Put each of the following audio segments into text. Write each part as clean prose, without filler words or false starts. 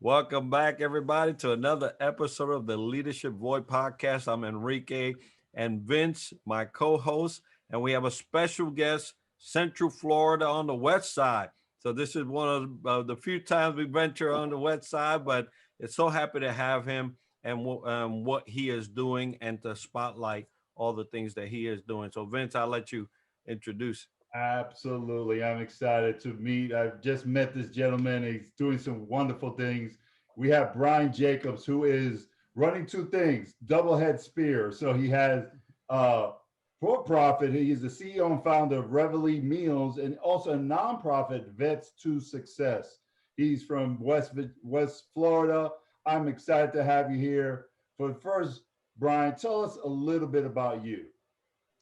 Welcome back, everybody, to another episode of the Leadership Void Podcast. I'm Enrique and Vince, my co-host, and we have a special guest, Central Florida on the west side. So this is one of the few times we venture on the west side, but it's so happy to have him and what he is doing and to spotlight all the things that he is doing. So Vince, I'll let you introduce. Absolutely. I'm excited to meet. I've just met this gentleman. He's doing some wonderful things. We have Bryan Jacobs, who is running two things, double head spear. So he has for profit. He is the CEO and founder of Reverie Meals and also a nonprofit Vets to Success. He's from West Florida. I'm excited to have you here. But first, Bryan, tell us a little bit about you.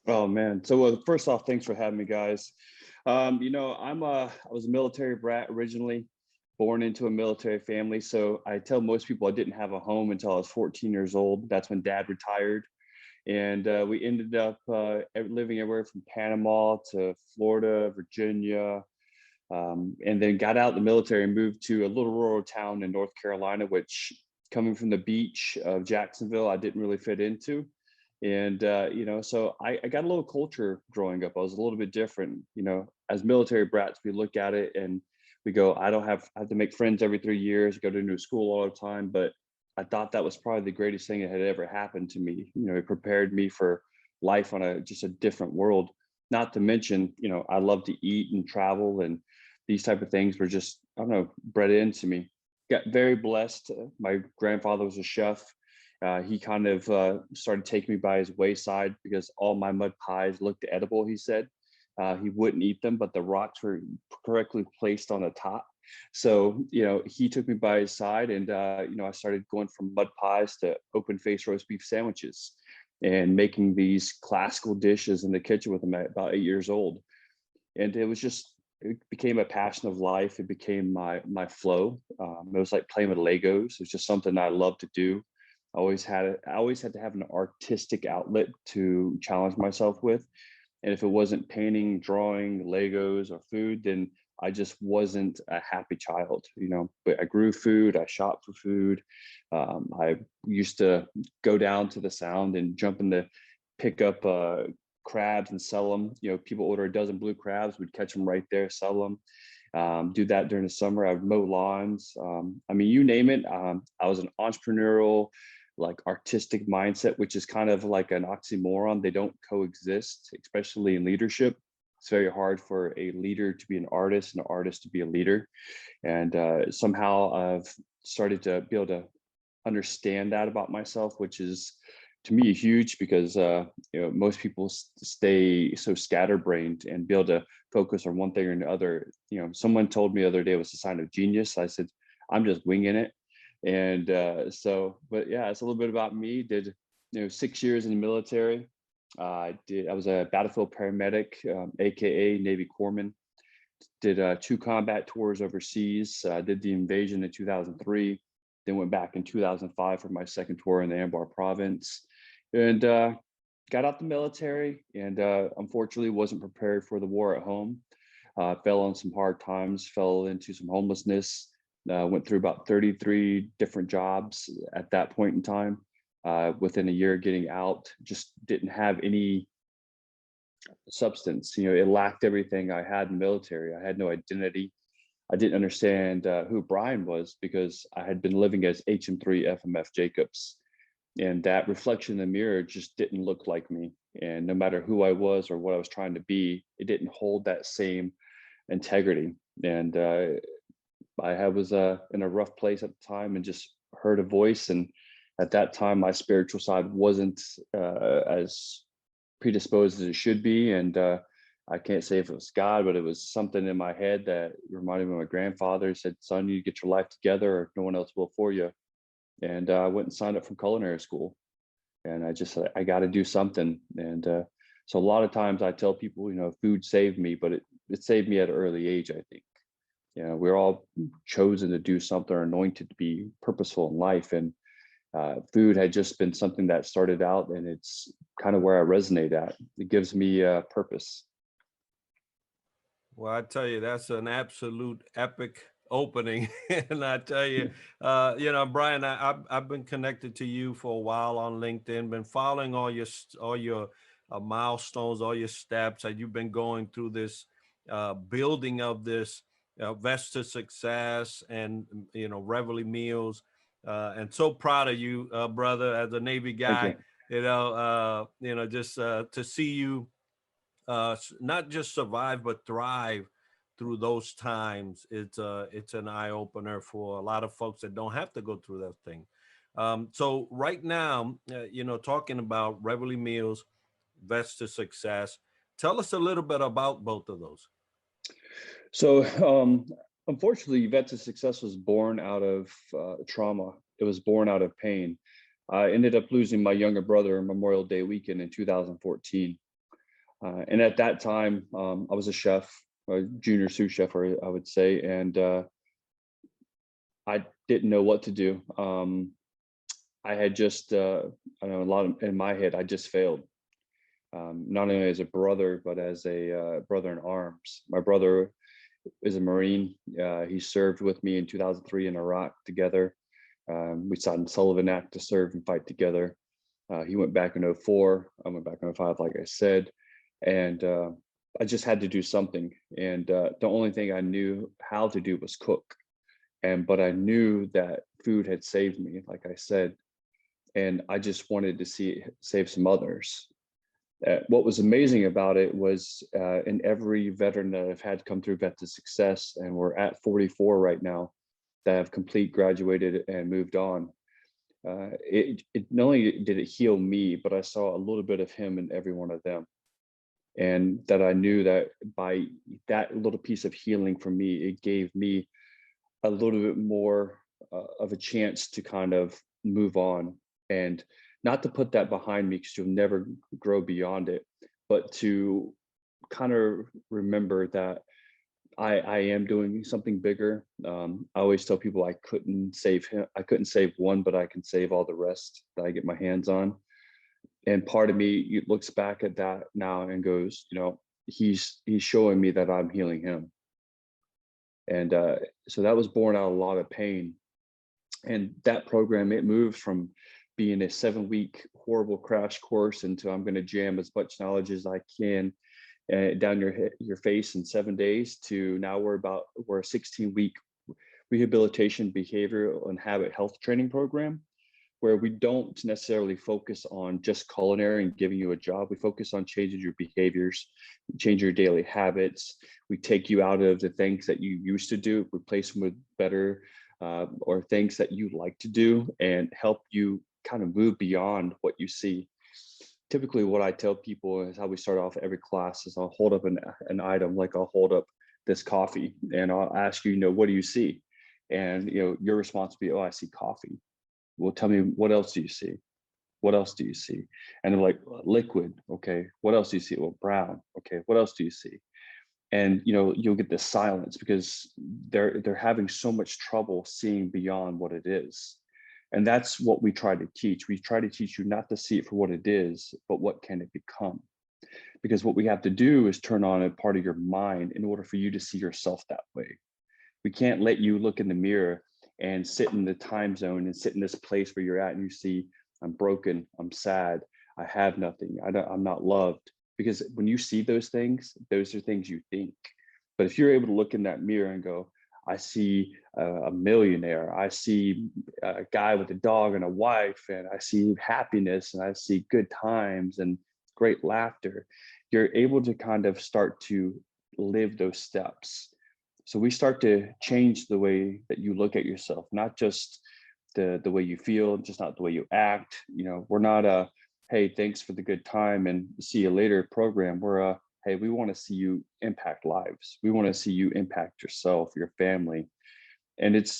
Oh man. So first off, thanks for having me, guys. I was a military brat originally, born into a military family. So I tell most people I didn't have a home until I was 14 years old. That's when Dad retired, and we ended up living everywhere from Panama to Florida, Virginia, and then got out of the military and moved to a little rural town in North Carolina, which, coming from the beach of Jacksonville, I didn't really fit into. And so I got a little culture growing up. I was a little bit different. As military brats, we look at it and we go, I have to make friends every 3 years, go to a new school all the time. But I thought that was probably the greatest thing that had ever happened to me. It prepared me for life on just a different world. Not to mention, I love to eat and travel, and these type of things were just, I don't know, bred into me. Got very blessed. My grandfather was a chef. He kind of started taking me by his wayside because all my mud pies looked edible, he said. He wouldn't eat them, but the rocks were correctly placed on the top. So, he took me by his side, and, I started going from mud pies to open face roast beef sandwiches and making these classical dishes in the kitchen with him at about 8 years old. And it became a passion of life. It became my flow. It was like playing with Legos. It's just something I love to do. I always had to have an artistic outlet to challenge myself with. And if it wasn't painting, drawing, Legos, or food, then I just wasn't a happy child. But I grew food, I shopped for food. I used to go down to the sound and jump in the pick up crabs and sell them. People order a dozen blue crabs, we'd catch them right there, sell them. Do that during the summer. I would mow lawns. You name it. I was an entrepreneurial, like, artistic mindset, which is kind of like an oxymoron. They don't coexist, especially in leadership. It's very hard for a leader to be an artist and an artist to be a leader. And somehow I've started to be able to understand that about myself, which is, to me, huge, because most people stay so scatterbrained and be able to focus on one thing or another. Someone told me the other day it was a sign of genius. I said, I'm just winging it. And but yeah, it's a little bit about me. Did 6 years in the military. I was a battlefield paramedic, aka Navy Corpsman. Did 2 combat tours overseas. Did the invasion in 2003. Then went back in 2005 for my second tour in the Anbar province, and got out the military. And unfortunately, wasn't prepared for the war at home. Fell on some hard times. Fell into some homelessness. Went through about 33 different jobs at that point in time. Within a year getting out, just didn't have any substance. It lacked everything I had in the military. I had no identity. I didn't understand who Bryan was, because I had been living as HM3 FMF Jacobs. And that reflection in the mirror just didn't look like me. And no matter who I was or what I was trying to be, it didn't hold that same integrity. And I was in a rough place at the time, and just heard a voice. And at that time, my spiritual side wasn't as predisposed as it should be. And I can't say if it was God, but it was something in my head that reminded me of my grandfather. He said, son, you get your life together or no one else will for you. And I went and signed up for culinary school. And I just said, I got to do something. And so a lot of times I tell people, food saved me, but it saved me at an early age, I think. We're all chosen to do something, or anointed to be purposeful in life. And food had just been something that started out, and it's kind of where I resonate at. It gives me purpose. Well, I tell you, that's an absolute epic opening. And I tell you, Bryan, I've been connected to you for a while on LinkedIn, been following all your milestones, all your steps that you've been going through this building of this Vesta Success and Reverie Meals, and so proud of you, brother, as a Navy Thank guy. you. Just to see you not just survive but thrive through those times. It's an eye opener for a lot of folks that don't have to go through that thing. So right now, talking about Reverie Meals, Vesta Success. Tell us a little bit about both of those. So, unfortunately, Vets of Success was born out of trauma. It was born out of pain. I ended up losing my younger brother Memorial Day weekend in 2014. And at that time, I was a chef, a junior sous chef, I would say, and I didn't know what to do. I had just, I know a lot in my head, I just failed. Not only as a brother, but as a brother in arms. My brother is a Marine. He served with me in 2003 in Iraq together. We signed Sullivan Act to serve and fight together. He went back in 2004. I went back in 2005, like I said. And I just had to do something. And the only thing I knew how to do was cook. But I knew that food had saved me, like I said. And I just wanted to save some others. What was amazing about it was in every veteran that I've had come through Vet to Success, and we're at 44 right now, that have complete graduated and moved on. It not only did it heal me, but I saw a little bit of him in every one of them. And that I knew that by that little piece of healing for me, it gave me a little bit more of a chance to kind of move on, and not to put that behind me because you'll never grow beyond it, but to kind of remember that I am doing something bigger. I always tell people I couldn't save him. I couldn't save one, but I can save all the rest that I get my hands on. And part of me looks back at that now and goes, he's showing me that I'm healing him. And so that was born out of a lot of pain. And that program, it moved from being a 7-week horrible crash course into I'm going to jam as much knowledge as I can down your face in 7 days, to now we're a 16-week rehabilitation, behavioral, and habit health training program, where we don't necessarily focus on just culinary and giving you a job. We focus on changing your behaviors, change your daily habits. We take you out of the things that you used to do, replace them with better or things that you like to do, and help you kind of move beyond what you see. Typically, what I tell people is how we start off every class is I'll hold up an item, like I'll hold up this coffee, and I'll ask you, what do you see? And your response will be, oh, I see coffee. Well, tell me, what else do you see? What else do you see? And they're like, liquid. Okay. What else do you see? Well, brown. Okay. What else do you see? And you'll get this silence because they're having so much trouble seeing beyond what it is. And that's what we try to teach. We try to teach you not to see it for what it is, but what can it become? Because what we have to do is turn on a part of your mind in order for you to see yourself that way. We can't let you look in the mirror and sit in the time zone and sit in this place where you're at and you see, I'm broken, I'm sad, I have nothing, I'm not loved. Because when you see those are things you think. But if you're able to look in that mirror and go, I see a millionaire, I see a guy with a dog and a wife, and I see happiness, and I see good times and great laughter, you're able to kind of start to live those steps. So we start to change the way that you look at yourself, not just the way you feel, just not the way you act. We're not a, hey, thanks for the good time and see you later program. We're a, hey, we want to see you impact lives. We want to see you impact yourself, your family. And it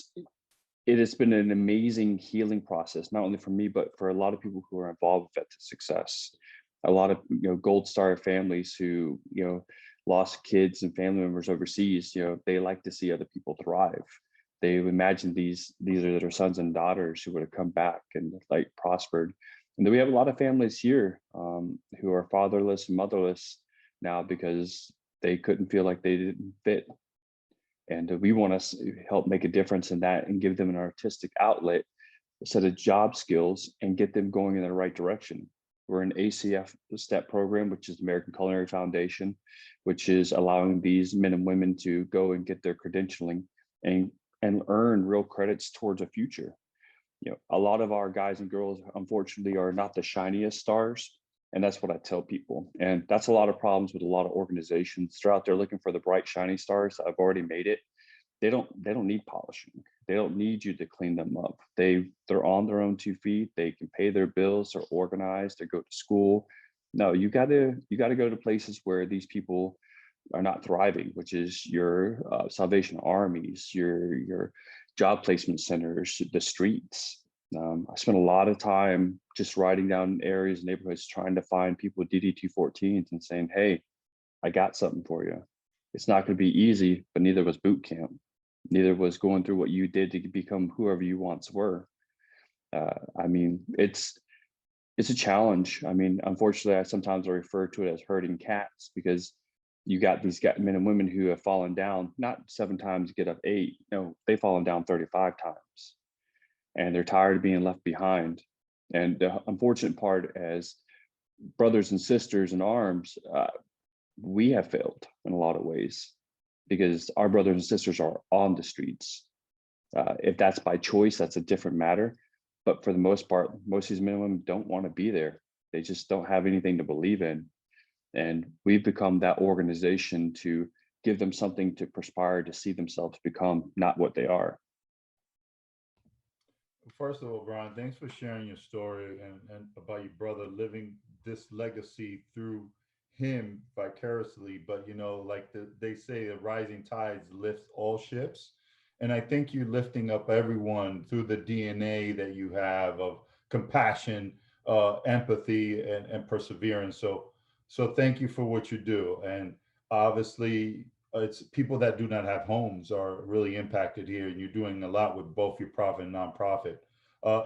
has been an amazing healing process, not only for me, but for a lot of people who are involved with Vet to Success. A lot of Gold Star families who lost kids and family members overseas. They like to see other people thrive. They imagine these are their sons and daughters who would have come back and prospered. And then we have a lot of families here who are fatherless and motherless now because they couldn't feel like they didn't fit. And we want to help make a difference in that and give them an artistic outlet, a set of job skills, and get them going in the right direction. We're an ACF STEP program, which is American Culinary Foundation, which is allowing these men and women to go and get their credentialing and earn real credits towards a future. A lot of our guys and girls, unfortunately, are not the shiniest stars. And that's what I tell people. And that's a lot of problems with a lot of organizations. They're out there looking for the bright, shiny stars that have already made it. They don't need polishing. They don't need you to clean them up. They're on their own 2 feet. They can pay their bills, they're organized, they go to school. No, you gotta go to places where these people are not thriving, which is your Salvation Armies, your job placement centers, the streets. I spent a lot of time just riding down areas, neighborhoods, trying to find people with DD-214s and saying, hey, I got something for you. It's not going to be easy, but neither was boot camp. Neither was going through what you did to become whoever you once were. I mean, it's a challenge. I mean, unfortunately, I refer to it as herding cats, because you got these men and women who have fallen down, not 7 times, get up 8. No, they've fallen down 35 times. And they're tired of being left behind. And the unfortunate part, as brothers and sisters in arms, we have failed in a lot of ways, because our brothers and sisters are on the streets. If that's by choice, that's a different matter. But for the most part, most of these men and women don't want to be there. They just don't have anything to believe in. And we've become that organization to give them something to perspire to see themselves become, not what they are. First of all, Brian, thanks for sharing your story and about your brother living this legacy through him vicariously. But like they say, the rising tides lift all ships. And I think you're lifting up everyone through the DNA that you have of compassion, empathy, and perseverance. So thank you for what you do. And obviously, it's people that do not have homes are really impacted here, and you're doing a lot with both your profit and nonprofit.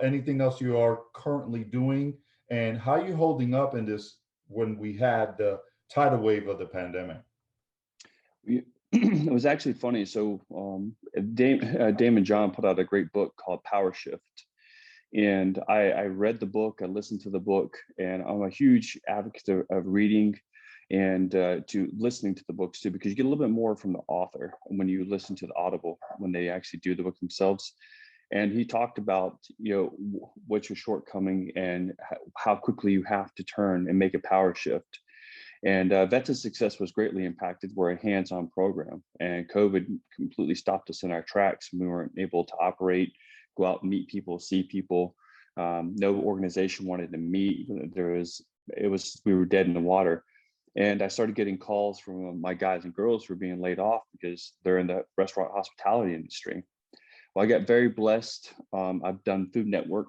Anything else you are currently doing, and how are you holding up in this when we had the tidal wave of the pandemic? It was actually funny. So Damon John put out a great book called Power Shift. And I read the book, I listened to the book, and I'm a huge advocate of reading and to listening to the books too, because you get a little bit more from the author when you listen to the Audible, when they actually do the book themselves. And he talked about, what's your shortcoming and how quickly you have to turn and make a power shift. And Vet to Success was greatly impacted. We're a hands-on program, and COVID completely stopped us in our tracks. We weren't able to operate, go out and meet people, see people. No organization wanted to meet. We were dead in the water. And I started getting calls from my guys and girls who were being laid off because they're in the restaurant hospitality industry. Well, I got very blessed. I've done Food Network.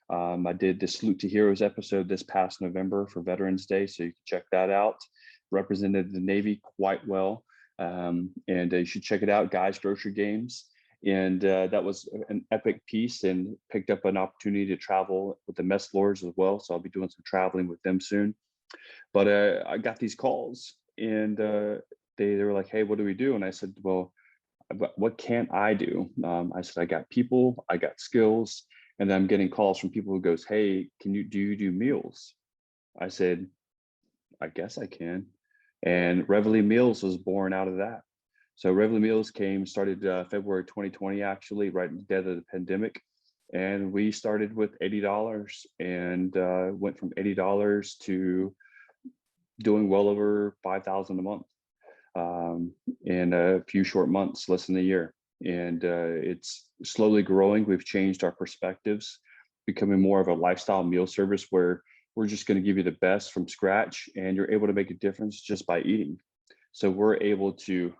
I did the Salute to Heroes episode this past November for Veterans Day, so you can check that out. Represented the Navy quite well, and you should check it out, Guys Grocery Games. And that was an epic piece, and picked up an opportunity to travel with the mess lords as well. So I'll be doing some traveling with them soon. But I got these calls, and they were like, "Hey, what do we do?" And I said, "Well, what can't I do?" I said, "I got people, I got skills." And then I'm getting calls from people who goes, "Hey, do you do meals?" I said, "I guess I can." And Reverie Meals was born out of that. So Reverie Meals started February 2020, actually, right in the dead of the pandemic. And we started with $80 and went from $80 to doing well over 5,000 a month in a few short months, less than a year. And it's slowly growing. We've changed our perspectives, becoming more of a lifestyle meal service where we're just going to give you the best from scratch, and you're able to make a difference just by eating. So we're able to,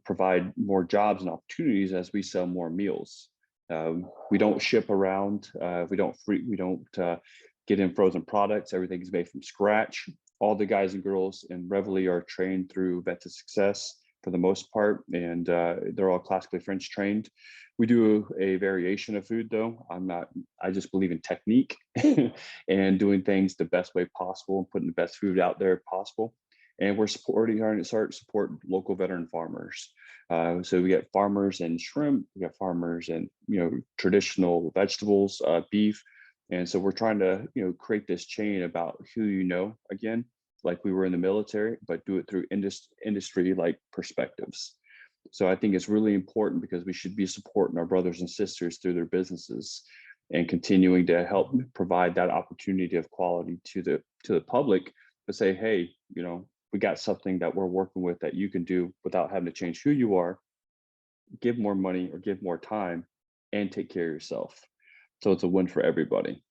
provide more jobs and opportunities as we sell more meals. We don't ship around. We don't get in frozen products. Everything is made from scratch. All the guys and girls in Reveille are trained through Vet to Success for the most part, and they're all classically French trained. We do a variation of food though. I just believe in technique and doing things the best way possible and putting the best food out there possible. And we're trying to support local veteran farmers. So we got farmers in shrimp, we got farmers in, traditional vegetables, beef. And so we're trying to, create this chain about who again, like we were in the military, but do it through industry like perspectives. So I think it's really important because we should be supporting our brothers and sisters through their businesses and continuing to help provide that opportunity of quality to the public, but say, hey, we got something that we're working with that you can do without having to change who you are, give more money or give more time, and take care of yourself. So it's a win for everybody.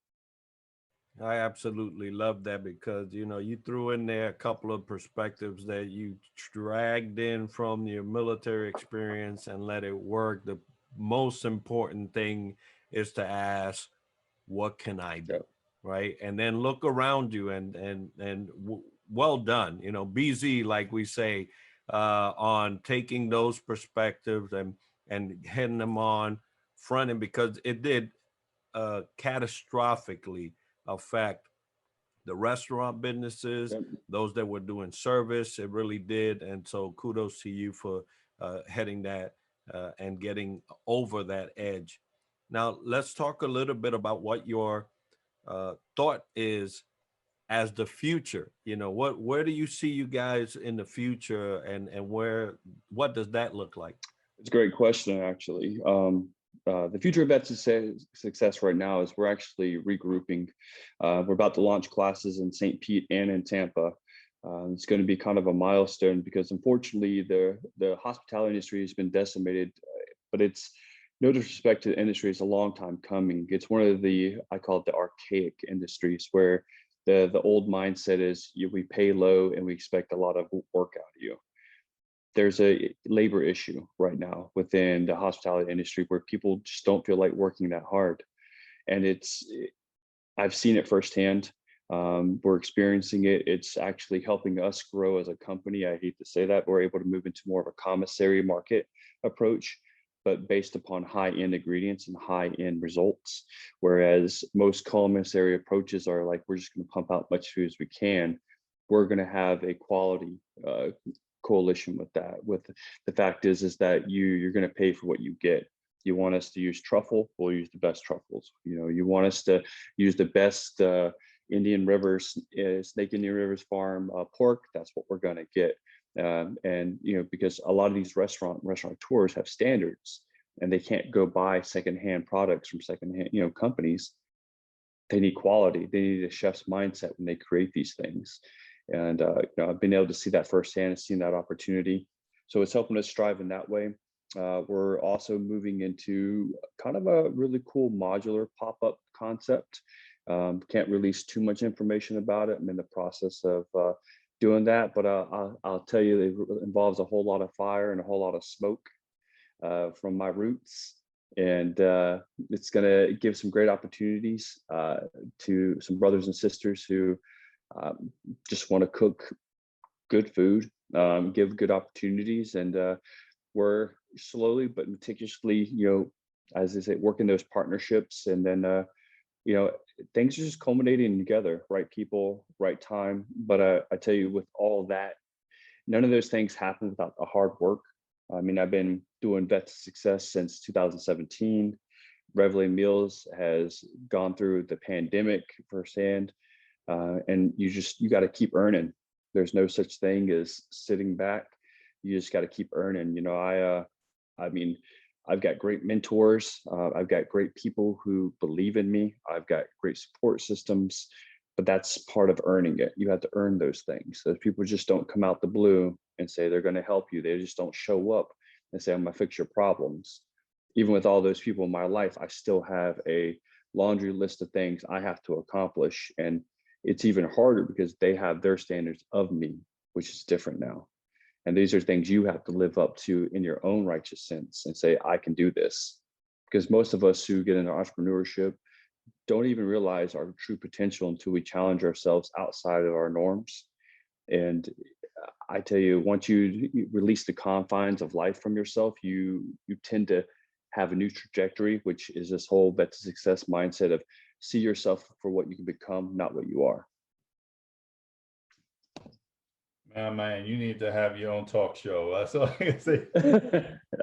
I absolutely love that because, you threw in there a couple of perspectives that you dragged in from your military experience and let it work. The most important thing is to ask, what can I do? Yep. Right. And then look around you and well done, BZ, like we say, on taking those perspectives and heading them on fronting, because it did catastrophically affect the restaurant businesses, Yep. those that were doing service. It really did. And so kudos to you for heading that and getting over that edge. Now, let's talk a little bit about what your thought is as the future. Where do you see you guys in the future, and what does that look like? It's a great question, actually. The future of vet success right now is we're actually regrouping. We're about to launch classes in St. Pete and in Tampa. It's going to be kind of a milestone because unfortunately the hospitality industry has been decimated, but it's no disrespect to the industry, it's a long time coming. It's one of I call it the archaic industries where the old mindset is we pay low and we expect a lot of work out of you. There's a labor issue right now within the hospitality industry where people just don't feel like working that hard. And I've seen it firsthand. We're experiencing it. It's actually helping us grow as a company. I hate to say that, but we're able to move into more of a commissary market approach, but based upon high-end ingredients and high-end results. Whereas most commissary approaches are like, we're just going to pump out much food as we can. We're going to have a quality coalition with that. With the fact is that you're going to pay for what you get. You want us to use truffle, we'll use the best truffles. You want us to use the best Indian Rivers, Snake Indian Rivers farm pork, that's what we're going to get. And because a lot of these restaurateurs have standards and they can't go buy secondhand products from secondhand companies. They need quality. They need a chef's mindset when they create these things. And I've been able to see that firsthand and seen that opportunity. So it's helping us strive in that way. We're also moving into kind of a really cool modular pop-up concept. Can't release too much information about it. I'm in the process of doing that, but I'll tell you, it involves a whole lot of fire and a whole lot of smoke from my roots. And it's going to give some great opportunities to some brothers and sisters who just want to cook good food, give good opportunities. And we're slowly but meticulously, as I say, working those partnerships. And then, things are just culminating together, right people, right time. But I tell you, with all that, none of those things happen without the hard work. I mean, I've been doing Vet to Success since 2017. Reverie Meals has gone through the pandemic firsthand. And you got to keep earning. There's no such thing as sitting back. You just got to keep earning. I mean, I've got great mentors. I've got great people who believe in me. I've got great support systems, but that's part of earning it. You have to earn those things. Those people just don't come out the blue and say they're going to help you. They just don't show up and say, I'm going to fix your problems. Even with all those people in my life, I still have a laundry list of things I have to accomplish. And it's even harder because they have their standards of me, which is different now. And these are things you have to live up to in your own righteous sense and say, I can do this. Because most of us who get into entrepreneurship don't even realize our true potential until we challenge ourselves outside of our norms. And I tell you, once you release the confines of life from yourself, you tend to have a new trajectory, which is this whole Vet to Success mindset of see yourself for what you can become, not what you are. Man, you need to have your own talk show. That's all I can say.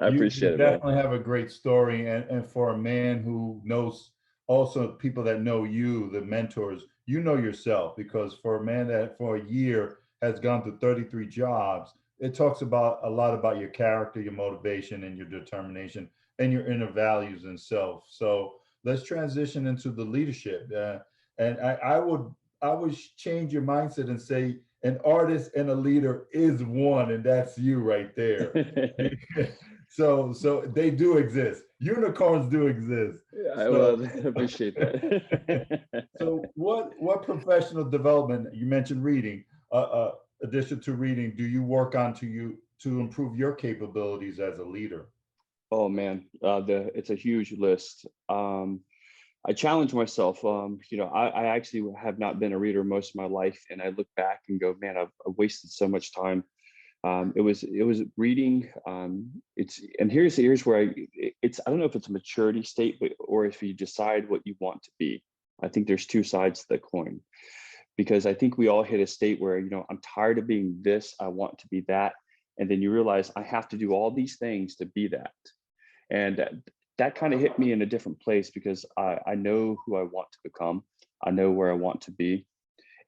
I You appreciate it, man. definitely have a great story, and for a man who knows also people that know you, the mentors, you know yourself, because for a man that for a year has gone through 33 jobs, it talks about a lot about your character, your motivation, and your determination, and your inner values and self. So let's transition into the leadership, and I would change your mindset and say an artist and a leader is one, and that's you right there. So they do exist. Unicorns do exist. I So will appreciate that. so what professional development, you mentioned reading, addition to reading, do you work on to improve your capabilities as a leader? Oh man, it's a huge list. I challenge myself. I actually have not been a reader most of my life, and I look back and go, man, I've wasted so much time. It was reading. And here's where I don't know if it's a maturity state, but or if you decide what you want to be. I think there's two sides to the coin, because I think we all hit a state where, I'm tired of being this, I want to be that, and then you realize I have to do all these things to be that. And that kind of hit me in a different place, because I know who I want to become. I know where I want to be.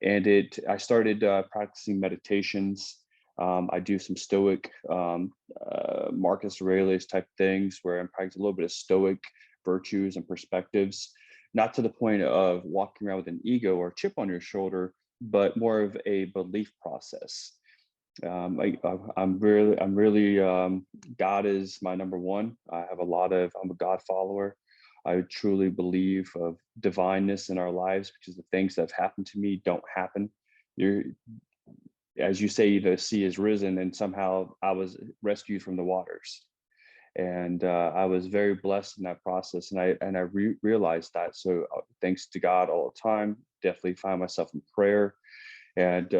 And I started practicing meditations. I do some Stoic, Marcus Aurelius type things, where I'm practicing a little bit of Stoic virtues and perspectives, not to the point of walking around with an ego or chip on your shoulder, but more of a belief process. I'm really, God is my number one. I'm a God follower. I truly believe of divineness in our lives, because the things that have happened to me don't happen. As you say, the sea is risen, and somehow I was rescued from the waters. And I was very blessed in that process. And I realized that. So thanks to God all the time, definitely find myself in prayer. And,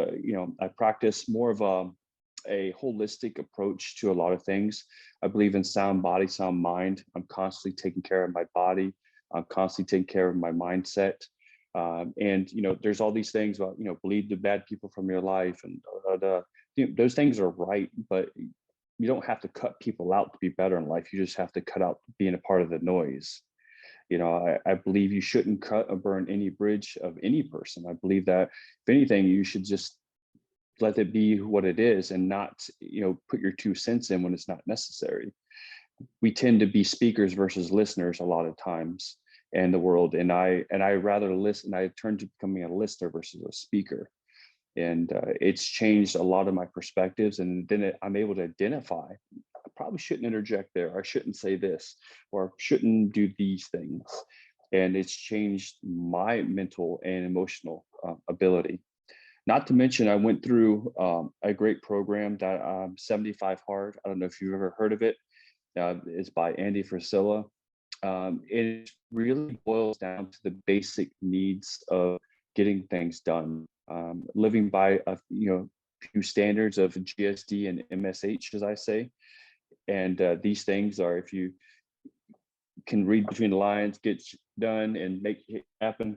I practice more of a holistic approach to a lot of things. I believe in sound body, sound mind. I'm constantly taking care of my body. I'm constantly taking care of my mindset. And, there's all these things about, bleed the bad people from your life, and those things are right, but you don't have to cut people out to be better in life. You just have to cut out being a part of the noise. I believe you shouldn't cut or burn any bridge of any person. I believe that if anything, you should just let it be what it is, and not, put your 2 cents in when it's not necessary. We tend to be speakers versus listeners a lot of times in the world. And I rather listen. I turned to becoming a listener versus a speaker. And it's changed a lot of my perspectives. And then I'm able to identify, I probably shouldn't interject there. I shouldn't say this, or shouldn't do these things. And it's changed my mental and emotional ability. Not to mention, I went through a great program that 75 Hard. I don't know if you've ever heard of it. It's by Andy Frisella. It really boils down to the basic needs of getting things done, living by a few standards of GSD and MSH, as I say. And these things are, if you can read between the lines, get done, and make it happen,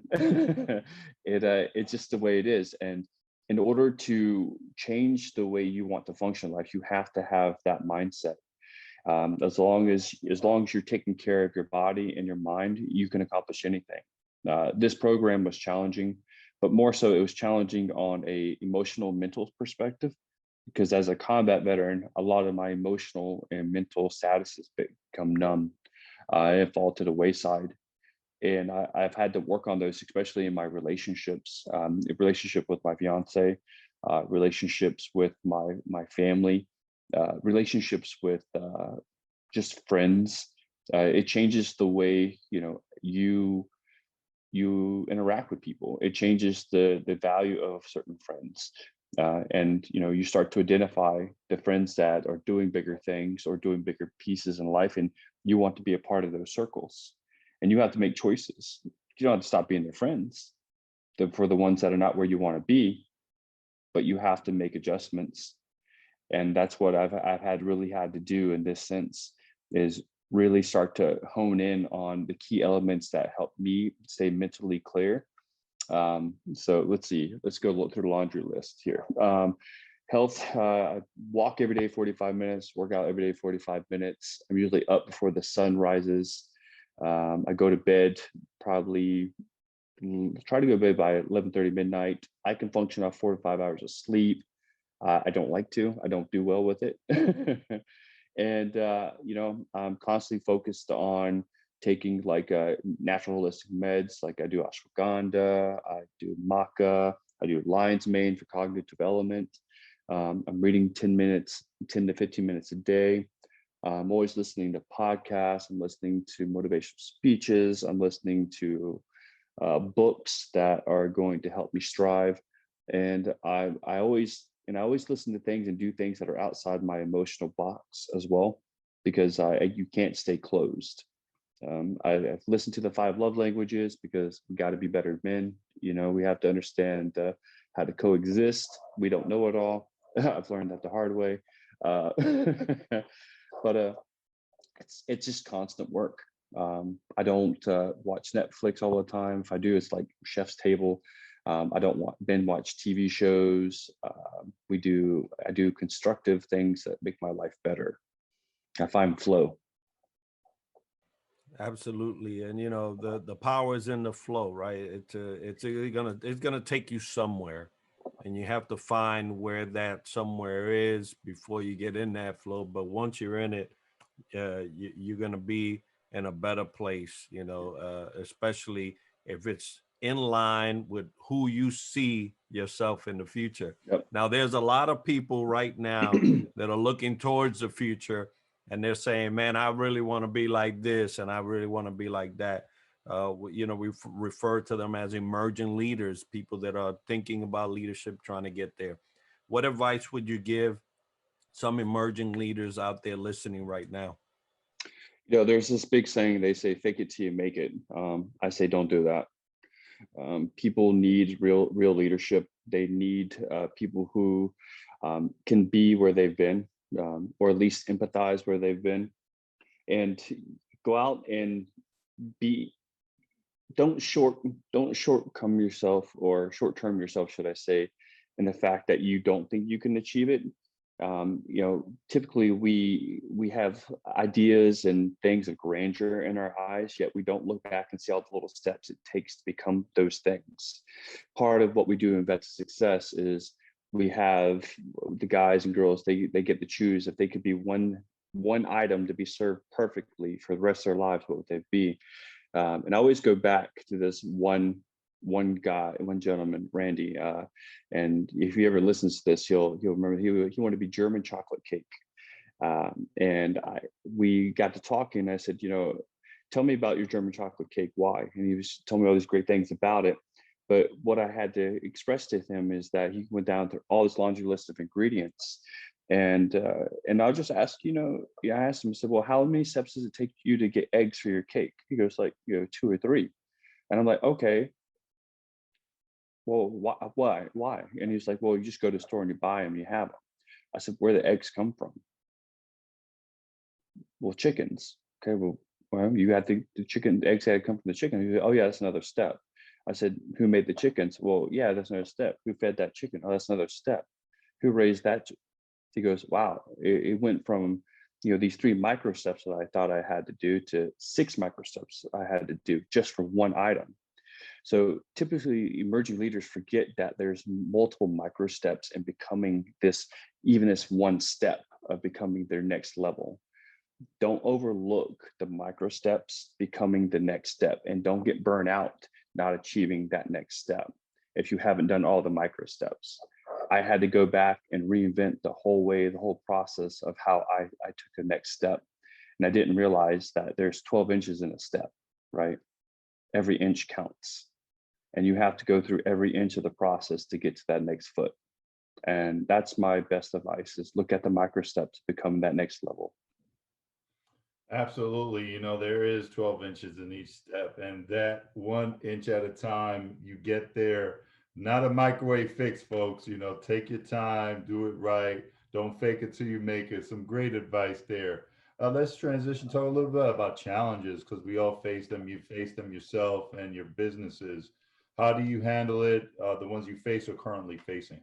it's just the way it is. And in order to change the way you want to function in life, you have to have that mindset. As long as you're taking care of your body and your mind, you can accomplish anything. This program was challenging, but more so it was challenging on a emotional, mental perspective, because as a combat veteran, a lot of my emotional and mental statuses become numb and fall to the wayside. And I've had to work on those, especially in my relationships, relationship with my fiance, relationships with my family, relationships with just friends. It changes the way you interact with people. It changes the value of certain friends. And you start to identify the friends that are doing bigger things or doing bigger pieces in life, and you want to be a part of those circles. And you have to make choices. You don't have to stop being their friends for the ones that are not where you want to be, but you have to make adjustments. And that's what I've really had to do in this sense, is really start to hone in on the key elements that help me stay mentally clear. So let's see, let's go look through the laundry list here. Health, I walk every day 45 minutes, work out every day 45 minutes. I'm usually up before the sun rises. I go to bed probably, try to go to bed by 11:30 midnight. I can function off 4 to 5 hours of sleep. I don't like to, I don't do well with it. And, I'm constantly focused on taking like natural holistic meds. Like I do ashwagandha, I do maca, I do lion's mane for cognitive development. I'm reading 10 to 15 minutes a day. I'm always listening to podcasts. I'm listening to motivational speeches. I'm listening to books that are going to help me strive. And I always listen to things and do things that are outside my emotional box as well, because you can't stay closed. I've listened to the 5 love languages because we got to be better men. We have to understand how to coexist. We don't know it all. I've learned that the hard way. But it's just constant work. I don't watch Netflix all the time. If I do, it's like Chef's Table. I don't binge watch TV shows. I do constructive things that make my life better. I find flow. Absolutely. And the power is in the flow, right? It's gonna take you somewhere, and you have to find where that somewhere is before you get in that flow. But once you're in it, you're gonna be in a better place, especially if it's in line with who you see yourself in the future. Yep. Now, there's a lot of people right now that are looking towards the future, and they're saying, man, I really want to be like this, and I really want to be like that. We refer to them as emerging leaders, people that are thinking about leadership, trying to get there. What advice would you give some emerging leaders out there listening right now? There's this big saying, they say, fake it till you make it. I say, don't do that. People need real leadership. They need people who can be where they've been, or at least empathize where they've been, and go out and be. Don't shortcome yourself, or short-term yourself, should I say, in the fact that you don't think you can achieve it. Typically we have ideas and things of grandeur in our eyes, yet we don't look back and see all the little steps it takes to become those things. Part of what we do in Vet to Success is we have the guys and girls, they get to choose if they could be one item to be served perfectly for the rest of their lives, what would they be? And I always go back to this one gentleman, Randy. And if he ever listens to this, he'll remember he wanted to be German chocolate cake. And we got to talking. I said, tell me about your German chocolate cake. Why? And he was telling me all these great things about it. But what I had to express to him is that he went down through all this laundry list of ingredients. And I'll just ask, I asked him, I said, well, how many steps does it take you to get eggs for your cake? He goes like, 2 or 3. And I'm like, okay, well, why? And he's like, well, you just go to the store and you buy them, you have them. I said, where the eggs come from? Well, chickens. Okay, well, you had the chicken, the eggs had to come from the chicken. He said, oh yeah, that's another step. I said, who made the chickens? Well, yeah, that's another step. Who fed that chicken? Oh, that's another step. Who raised that? He goes, wow, it went from, these 3 micro steps that I thought I had to do to 6 micro steps I had to do just for one item. So typically emerging leaders forget that there's multiple micro steps in becoming this one step of becoming their next level. Don't overlook the micro steps becoming the next step, and don't get burned out not achieving that next step if you haven't done all the micro steps. I had to go back and reinvent the whole process of how I took the next step. And I didn't realize that there's 12 inches in a step, right? Every inch counts. And you have to go through every inch of the process to get to that next foot. And that's my best advice, is look at the micro steps to become that next level. Absolutely. There is 12 inches in each step, and that 1 inch at a time, you get there. Not a microwave fix, folks. Take your time, do it right. Don't fake it till you make it. Some great advice there. Let's transition, talk a little bit about challenges, because we all face them. You face them yourself and your businesses. How do you handle it? The ones you face or currently facing?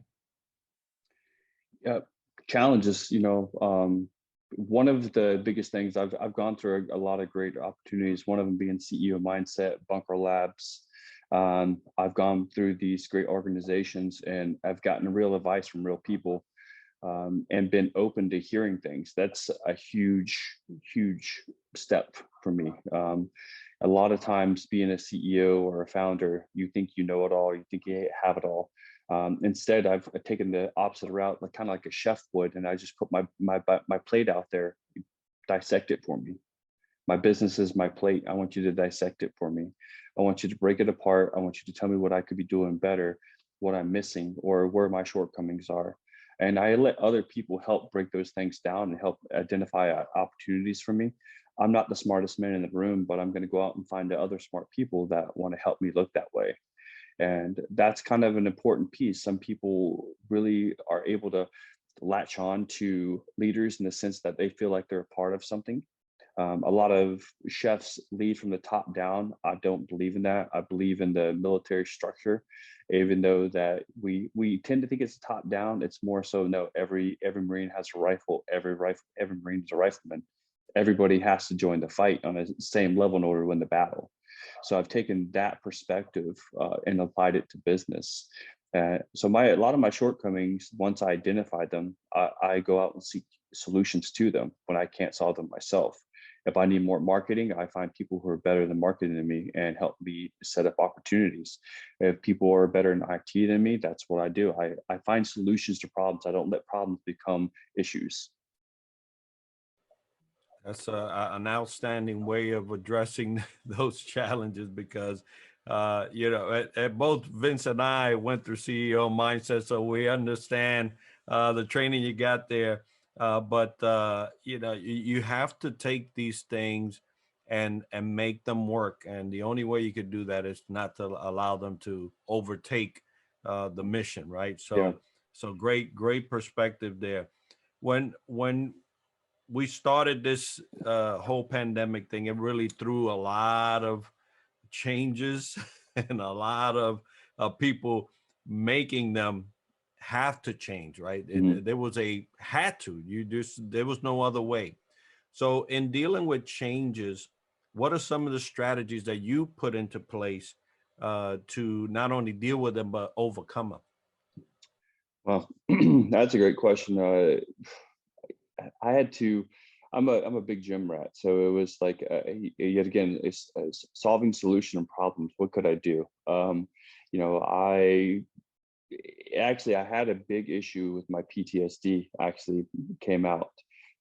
Yeah, challenges, one of the biggest things I've gone through a lot of great opportunities, one of them being CEO Mindset, Bunker Labs. I've gone through these great organizations and I've gotten real advice from real people, and been open to hearing things. That's a huge, huge step for me. A lot of times being a CEO or a founder, you think you know it all, you think you have it all. Instead, I've taken the opposite route, like kind of like a chef would, and I just put my plate out there, dissect it for me. My business is my plate. I want you to dissect it for me. I want you to break it apart. I want you to tell me what I could be doing better, what I'm missing, or where my shortcomings are. And I let other people help break those things down and help identify opportunities for me. I'm not the smartest man in the room, but I'm going to go out and find the other smart people that want to help me look that way. And that's kind of an important piece. Some people really are able to latch on to leaders in the sense that they feel like they're a part of something. A lot of chefs lead from the top down. I don't believe in that. I believe in the military structure, even though that we tend to think it's top down. It's more so no. Every Marine has a rifle. Every Marine is a rifleman. Everybody has to join the fight on the same level in order to win the battle. So I've taken that perspective and applied it to business. So a lot of my shortcomings, once I identify them, I go out and seek solutions to them when I can't solve them myself. If I need more marketing, I find people who are better than marketing than me and help me set up opportunities. If people are better in IT than me, that's what I do. I find solutions to problems. I don't let problems become issues. That's an outstanding way of addressing those challenges because, at both Vince and I went through CEO Mindset, so we understand the training you got there. But you have to take these things and make them work, and the only way you could do that is not to allow them to overtake the mission, right? So, Yeah. so great perspective there. When we started this whole pandemic thing, it really threw a lot of changes and a lot of people making them have to change, right? Mhm. There was there was no other way. So in dealing with changes, what are some of the strategies that you put into place to not only deal with them, but overcome them? Well, that's a great question. I had to. I'm a big gym rat, so it was like yet again, it's solving solution and problems. What could I do? I actually I had a big issue with my PTSD. Actually, came out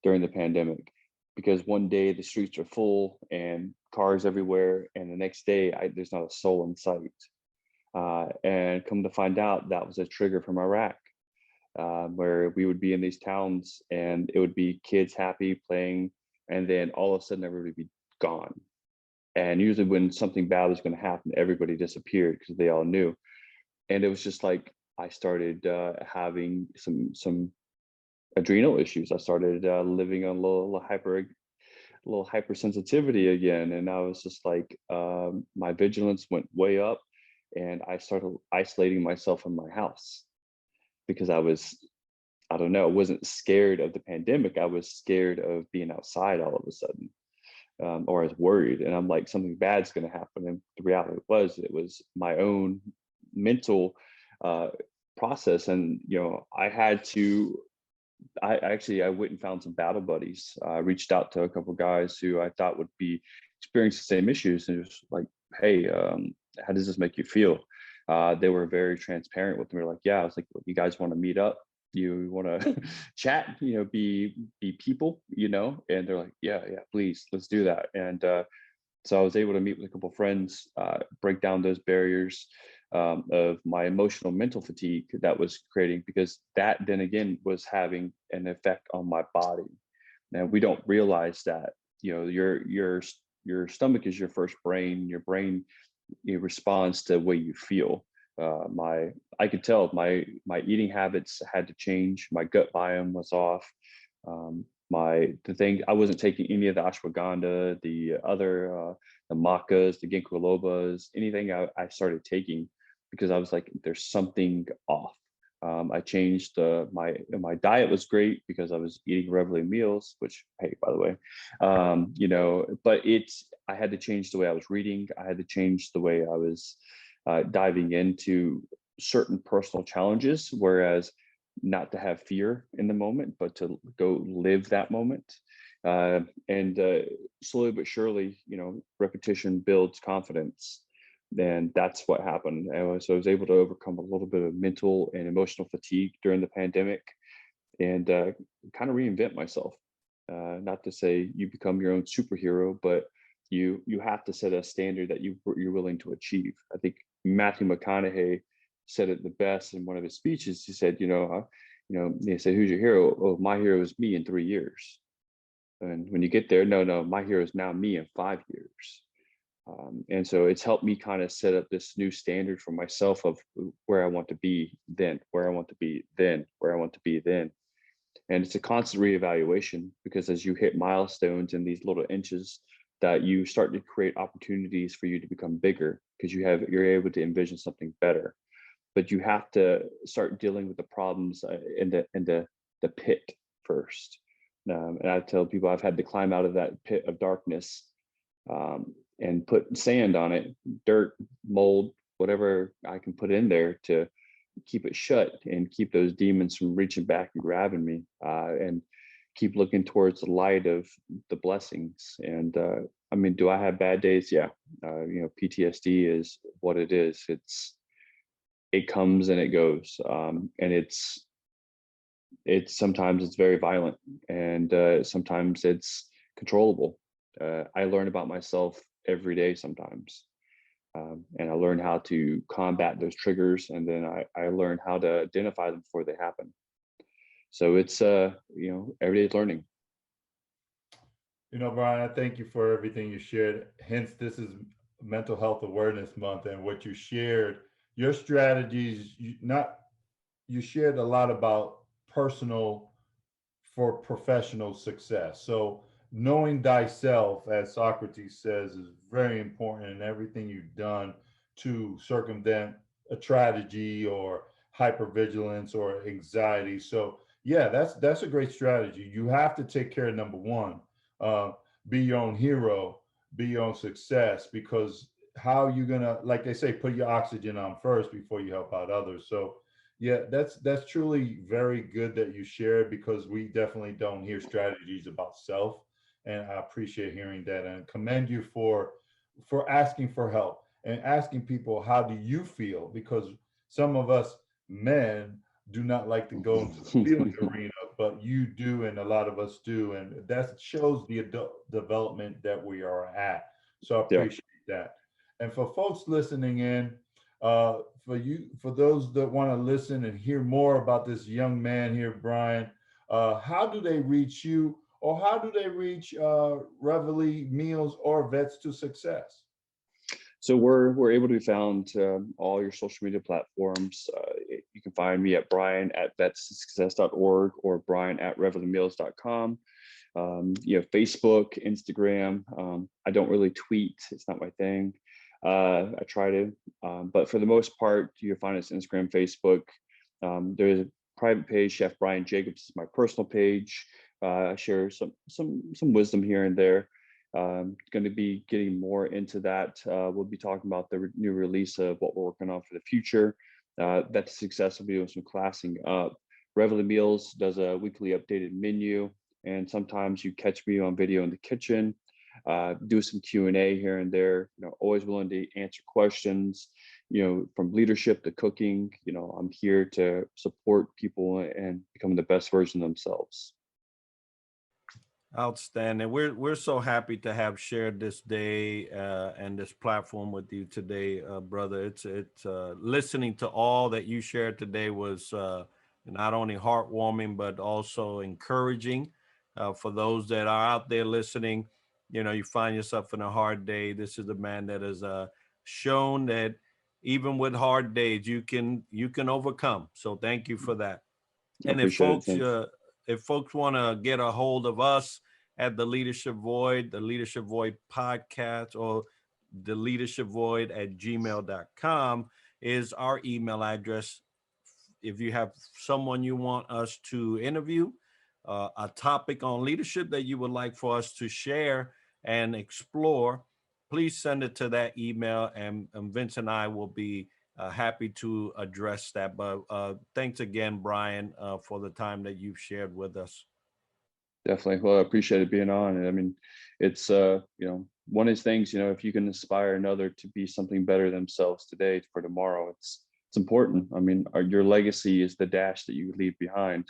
during the pandemic because one day the streets are full and cars everywhere, and the next day there's not a soul in sight. And come to find out, that was a trigger from Iraq, where we would be in these towns and it would be kids happy playing, and then all of a sudden everybody would be gone. And usually when something bad was going to happen, everybody disappeared because they all knew. And it was just like I started having some adrenal issues. I started living on a little hypersensitivity again, and I was just like my vigilance went way up, and I started isolating myself in my house because I don't know, I wasn't scared of the pandemic. I was scared of being outside all of a sudden, or I was worried. And I'm like, something bad's going to happen. And the reality it was my own mental process. And, I had to, I went and found some battle buddies. I reached out to a couple of guys who I thought would be experiencing the same issues, and just like, hey, how does this make you feel? They were very transparent with me. They're like, yeah. I was like, well, you guys want to meet up? You want to chat? Be people? And they're like, yeah, please, let's do that. And so I was able to meet with a couple of friends, break down those barriers of my emotional mental fatigue that was creating, because that then again was having an effect on my body. Now we don't realize that your stomach is your first brain. Your brain responds to the way you feel. I could tell my eating habits had to change. My gut biome was off. The thing, I wasn't taking any of the ashwagandha, the other the macas, the ginkgo lobas, anything I started taking, because I was like, there's something off. I changed my diet was great because I was eating Reverie Meals, which, hey, by the way, you know, but I had to change the way I was reading. I had to change the way I was diving into certain personal challenges, whereas not to have fear in the moment, but to go live that moment. And slowly but surely, you know, repetition builds confidence. Then that's what happened. And so I was able to overcome a little bit of mental and emotional fatigue during the pandemic, and kind of reinvent myself. Not to say you become your own superhero, but you have to set a standard that you're willing to achieve. I think Matthew McConaughey said it the best in one of his speeches. He said, they said, "Who's your hero?" "Oh, my hero is me in 3 years." And when you get there, no, my hero is now me in 5 years. And so it's helped me kind of set up this new standard for myself of where I want to be then, where I want to be then, where I want to be then. And it's a constant reevaluation, because as you hit milestones in these little inches, that you start to create opportunities for you to become bigger, because you're able to envision something better. But you have to start dealing with the problems in the pit first. And I tell people I've had to climb out of that pit of darkness, and put sand on it, dirt, mold, whatever I can put in there to keep it shut and keep those demons from reaching back and grabbing me, and keep looking towards the light of the blessings. And I mean, do I have bad days? Yeah. PTSD is what it is. It comes and it goes. And it's sometimes it's very violent, and sometimes it's controllable. I learn about myself every day sometimes. And I learn how to combat those triggers, and then I learn how to identify them before they happen. So it's every day is learning. Bryan, I thank you for everything you shared. Hence, this is Mental Health Awareness Month, and what you shared, your strategies. You shared a lot about personal for professional success. So knowing thyself, as Socrates says, is very important in everything you've done to circumvent a tragedy or hypervigilance or anxiety. So yeah, that's a great strategy. You have to take care of number one, uh, be your own hero, be your own success, because how you gonna, like they say, put your oxygen on first before you help out others. So yeah, that's truly very good that you shared, because we definitely don't hear strategies about self, and I appreciate hearing that, and commend you for asking for help and asking people, how do you feel? Because some of us men do not like to go into the feeling arena, but you do, and a lot of us do, and that shows the adult development that we are at. So I Yeah. appreciate that. And for folks listening in, for those that want to listen and hear more about this young man here, Bryan, how do they reach you, or how do they reach Reveille Meals or Vets to Success? So we're able to be found all your social media platforms. You can find me at Bryan at vetssuccess.org or Bryan at reveillemeals.com. Facebook, Instagram. I don't really tweet; it's not my thing. I try to, but for the most part, you'll find us Instagram, Facebook. There's a private page, Chef Bryan Jacobs is my personal page. I share some wisdom here and there. Going to be getting more into that. We'll be talking about the new release of what we're working on for the future. That's Success will be doing some classing up. Reverie Meals does a weekly updated menu, and sometimes you catch me on video in the kitchen. Do some Q&A here and there. Always willing to answer questions. From leadership to cooking. I'm here to support people and become the best version of themselves. Outstanding. We're so happy to have shared this day and this platform with you today, brother. It's listening to all that you shared today was not only heartwarming but also encouraging for those that are out there listening. You find yourself in a hard day. This is a man that has shown that even with hard days, you can overcome. So thank you for that. And if folks want to get a hold of us at the Leadership Void podcast, or the Leadership Void at gmail.com is our email address. if you have someone you want us to interview, a topic on leadership that you would like for us to share and explore, please send it to that email, and Vince and I will be happy to address that. But thanks again, Bryan, for the time that you've shared with us. Definitely. Well, I appreciate it being on. And I mean, it's, one of these things, if you can inspire another to be something better themselves today for tomorrow, it's important. I mean, your legacy is the dash that you leave behind,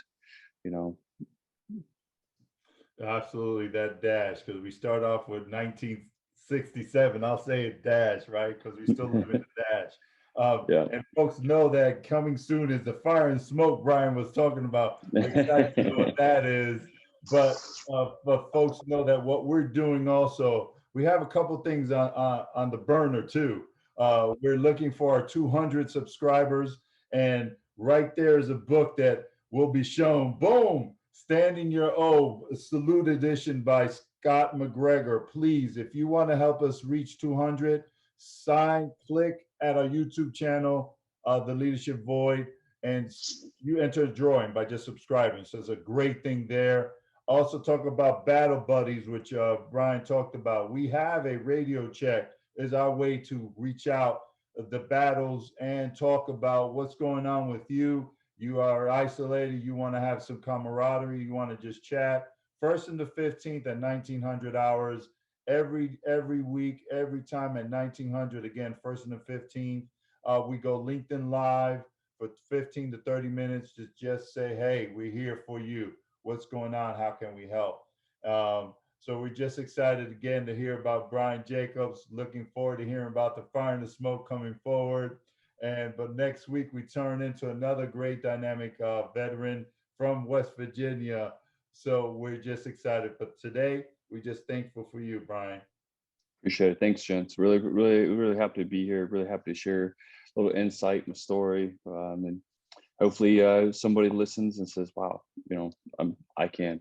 Absolutely, that dash, because we start off with 1967. I'll say it dash, right? Because we still live in the dash. Yeah. And folks know that coming soon is the fire and smoke Bryan was talking about. Excited to know what that is. But folks know that what we're doing also, we have a couple things on the burner too. We're looking for our 200 subscribers, and right there is a book that will be shown. Boom! Standing Your O, Salute Edition by Scott McGregor. Please, if you want to help us reach 200, click at our YouTube channel, The Leadership Void, and you enter a drawing by just subscribing. So it's a great thing there. Also talk about Battle Buddies, which Bryan talked about. We have a radio check is our way to reach out the battles and talk about what's going on with you. You are isolated, you want to have some camaraderie, you want to just chat. 1st and the 15th at 1900 hours, every week, every time at 1900. Again, 1st and the 15th. We go LinkedIn Live for 15 to 30 minutes to just say, hey, we're here for you. What's going on? How can we help? So we're just excited again to hear about Bryan Jacobs. Looking forward to hearing about the fire and the smoke coming forward. But next week we turn into another great dynamic veteran from West Virginia. So we're just excited. But today we're just thankful for you, Bryan. Appreciate it. Thanks, gents. Really, really, really happy to be here. Really happy to share a little insight and a story. And hopefully somebody listens and says, wow, I can.